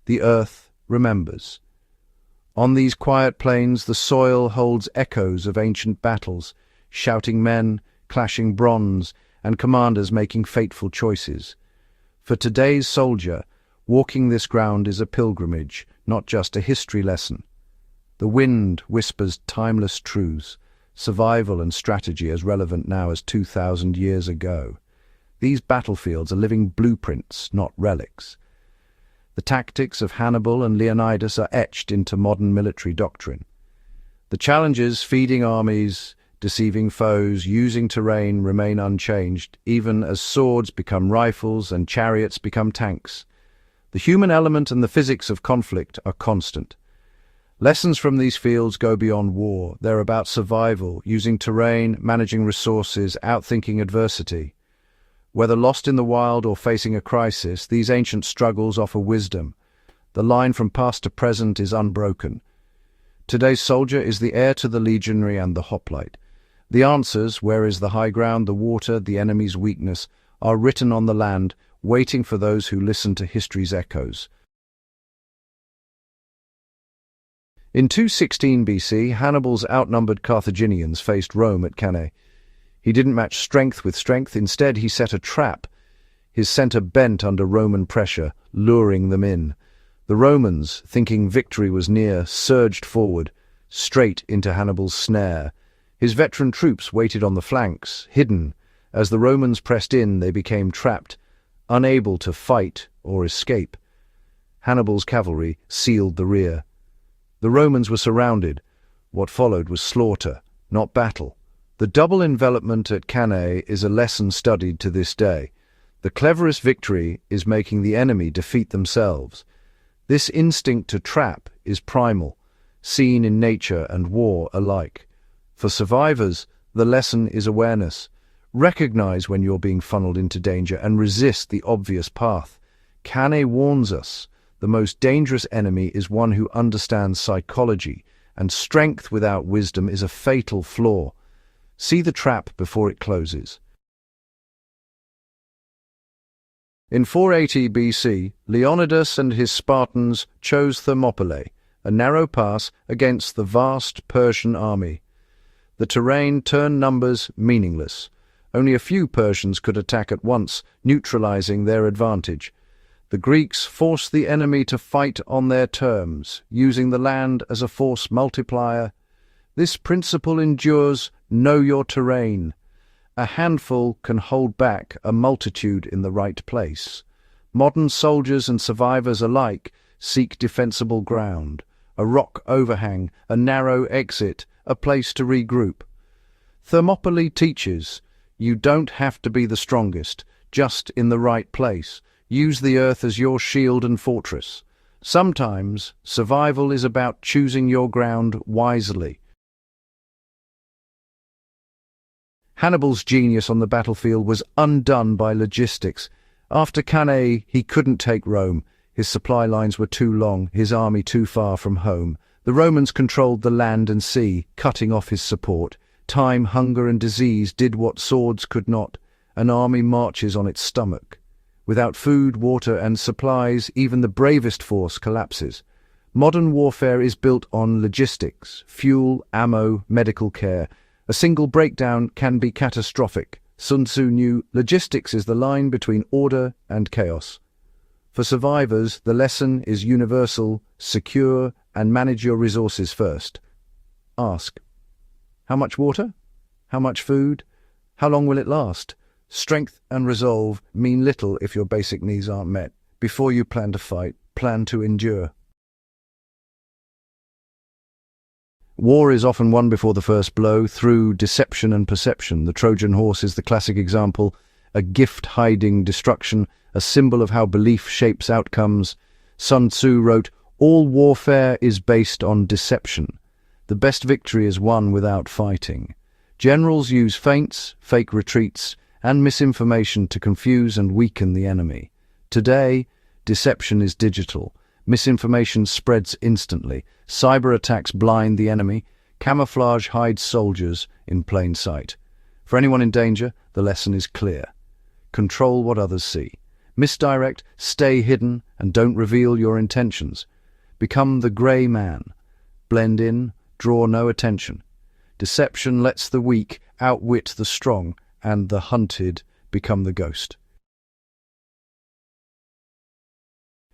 the earth remembers. On these quiet plains, the soil holds echoes of ancient battles, shouting men, clashing bronze, and commanders making fateful choices. For today's soldier, walking this ground is a pilgrimage, not just a history lesson. The wind whispers timeless truths, survival and strategy as relevant now as 2,000 years ago. These battlefields are living blueprints, not relics. The tactics of Hannibal and Leonidas are etched into modern military doctrine. The challenges, feeding armies, deceiving foes, using terrain, remain unchanged, even as swords become rifles and chariots become tanks. The human element and the physics of conflict are constant. Lessons from these fields go beyond war. They're about survival, using terrain, managing resources, outthinking adversity. Whether lost in the wild or facing a crisis, these ancient struggles offer wisdom. The line from past to present is unbroken. Today's soldier is the heir to the legionary and the hoplite. The answers, where is the high ground, the water, the enemy's weakness, are written on the land, waiting for those who listen to history's echoes. In 216 BC, Hannibal's outnumbered Carthaginians faced Rome at Cannae. He didn't match strength with strength, instead he set a trap. His center bent under Roman pressure, luring them in. The Romans, thinking victory was near, surged forward, straight into Hannibal's snare. His veteran troops waited on the flanks, hidden. As the Romans pressed in, they became trapped, unable to fight or escape. Hannibal's cavalry sealed the rear. The Romans were surrounded. What followed was slaughter, not battle. The double envelopment at Cannae is a lesson studied to this day. The cleverest victory is making the enemy defeat themselves. This instinct to trap is primal, seen in nature and war alike. For survivors, the lesson is awareness. Recognize when you're being funneled into danger and resist the obvious path. Cannae warns us. The most dangerous enemy is one who understands psychology, and strength without wisdom is a fatal flaw. See the trap before it closes. In 480 BC, Leonidas and his Spartans chose Thermopylae, a narrow pass against the vast Persian army. The terrain turned numbers meaningless. Only a few Persians could attack at once, neutralizing their advantage. The Greeks forced the enemy to fight on their terms, using the land as a force multiplier. This principle endures: know your terrain. A handful can hold back a multitude in the right place. Modern soldiers and survivors alike seek defensible ground, a rock overhang, a narrow exit, a place to regroup. Thermopylae teaches, you don't have to be the strongest, just in the right place. Use the earth as your shield and fortress. Sometimes, survival is about choosing your ground wisely. Hannibal's genius on the battlefield was undone by logistics. After Cannae, he couldn't take Rome. His supply lines were too long, his army too far from home. The Romans controlled the land and sea, cutting off his support. Time, hunger, and disease did what swords could not. An army marches on its stomach. Without food, water, and supplies, even the bravest force collapses. Modern warfare is built on logistics: fuel, ammo, medical care. A single breakdown can be catastrophic. Sun Tzu knew logistics is the line between order and chaos. For survivors, the lesson is universal: secure and manage your resources first. Ask, how much water? How much food? How long will it last? Strength and resolve mean little if your basic needs aren't met. Before you plan to fight, plan to endure. War is often won before the first blow, through deception and perception. The Trojan horse is the classic example, a gift hiding destruction, a symbol of how belief shapes outcomes. Sun Tzu wrote, "All warfare is based on deception. The best victory is won without fighting." Generals use feints, fake retreats, and misinformation to confuse and weaken the enemy. Today, deception is digital. Misinformation spreads instantly. Cyber attacks blind the enemy. Camouflage hides soldiers in plain sight. For anyone in danger, the lesson is clear. Control what others see. Misdirect, stay hidden, and don't reveal your intentions. Become the grey man. Blend in, draw no attention. Deception lets the weak outwit the strong, and the hunted become the ghost.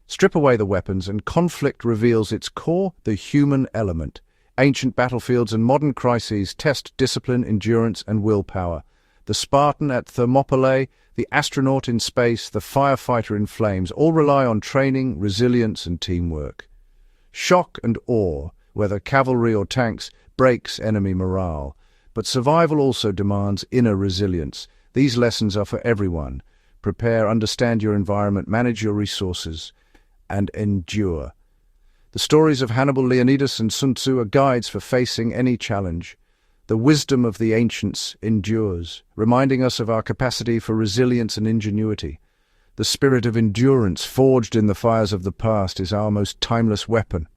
Strip away the weapons, and conflict reveals its core, the human element. Ancient battlefields and modern crises test discipline, endurance, and willpower. The Spartan at Thermopylae, the astronaut in space, the firefighter in flames, all rely on training, resilience, and teamwork. Shock and awe, whether cavalry or tanks, breaks enemy morale. But survival also demands inner resilience. These lessons are for everyone. Prepare, understand your environment, manage your resources, and endure. The stories of Hannibal, Leonidas, and Sun Tzu are guides for facing any challenge. The wisdom of the ancients endures, reminding us of our capacity for resilience and ingenuity. The spirit of endurance, forged in the fires of the past, is our most timeless weapon.